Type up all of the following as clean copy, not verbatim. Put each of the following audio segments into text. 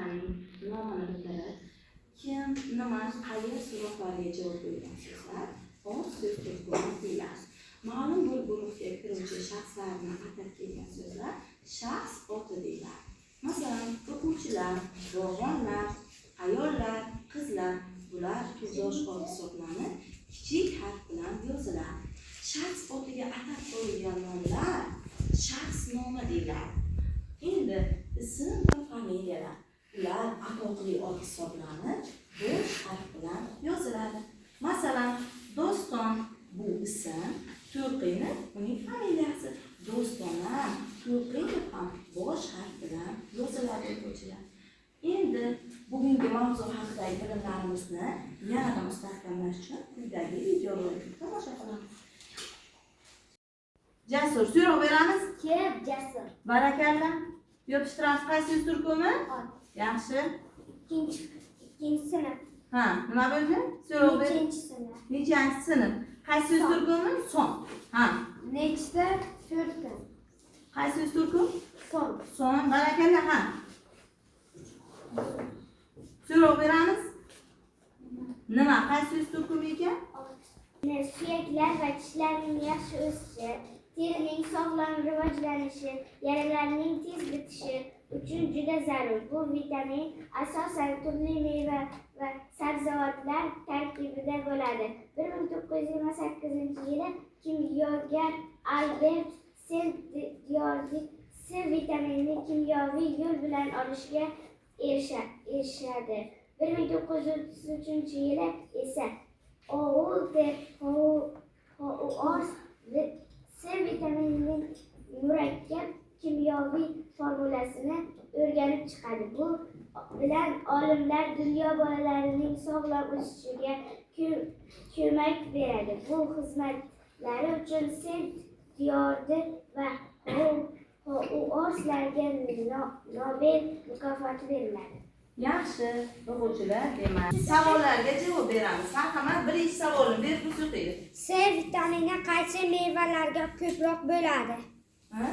so'zlarning nomini bildirib, kim, nima, qaysi so'rovlarga javob bergan so'zlar oz so'zsiz bo'lib deyiladi. Ma'lum bir guruhga kiruvchi shaxslarni atab kelgan so'zlar shaxs oti deyiladi. Masalan, o'quvchilar, bog'bonlar, ayollar, qizlar bular turdosh ot hisoblanib, kichik harf bilan yoziladi. Shaxs otiga atab qo'yilgan nomlar shaxs nomi deyiladi. Endi ism va familiyalar ular atoqli ot hisoblanib, bo'sh harf bilan yoziladi. Masalan, Doston bu ism, Turqinov uning familiyasi. Dostona, Turqinov ham bosh harf bilan yoziladi o'quvchilar. Endi bugungi mavzu haqidagi bilimlarimizni yanada mustahkamlash uchun quyidagi videorolikni tomosha qilamiz. Jasur, so'roq beramiz. Kim Jasur? Barakalla. Yopishtiramiz. Qaysi so'z turkumi? Yaxshi. Ikkinchi sinf. Ha, nima bo'ldi? So'roq ber. Nechinchi sinf? Nechanchi sinf? Qaysi so'z turkumi? Son. Ha. Nechta turkum? Qaysi so'z turkum? Son. Son. Barakalla. Ha. So'roq beramiz. Nima? Qaysi so'z turkumi ekan? Suyaklar va tishlarning yaxshi o'sishi, terining sog'lom rivojlanishi, yaralarning tez bitishi uchun juda zarur. Bu vitamin asosan turli meva va sabzavotlar tarkibida bo'ladi. 1928-yili kimyogar Albert Sendyordi C vitaminini kimyoviy yo'l bilan olishga erishadi. 1933-yili esa C vitaminining murakkab kimyoviy formulasini o'rganib chiqadi. Bu bilan olimlar dunyo bolalarining sog'lom o'sishiga ko'mak beradi. Bu xizmatlari uchun Sendyordi va Ho'orslarga Nobel mukofoti beriladi. Yaxshi, o'quvchilar, demak, savollarga javob beramiz. Marhamat, birinchi savolni berib o'qiydi. C vitamini qaysi mevalarga ko'proq bo'ladi?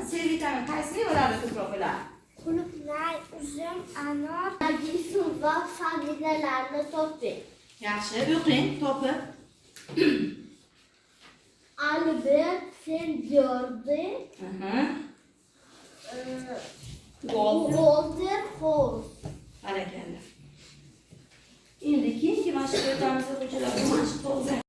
C vitamini qaysi mevalarda ko'proq bo'ladi? Qulupnay, uzum, anor, suv va sabzlarni toping. Yaxshi, o'qing, topib. Albert Sendyordi, Walter House. Barakalla. Endi keyingi mashq o'tamiz o'quvchilar. Bu mashq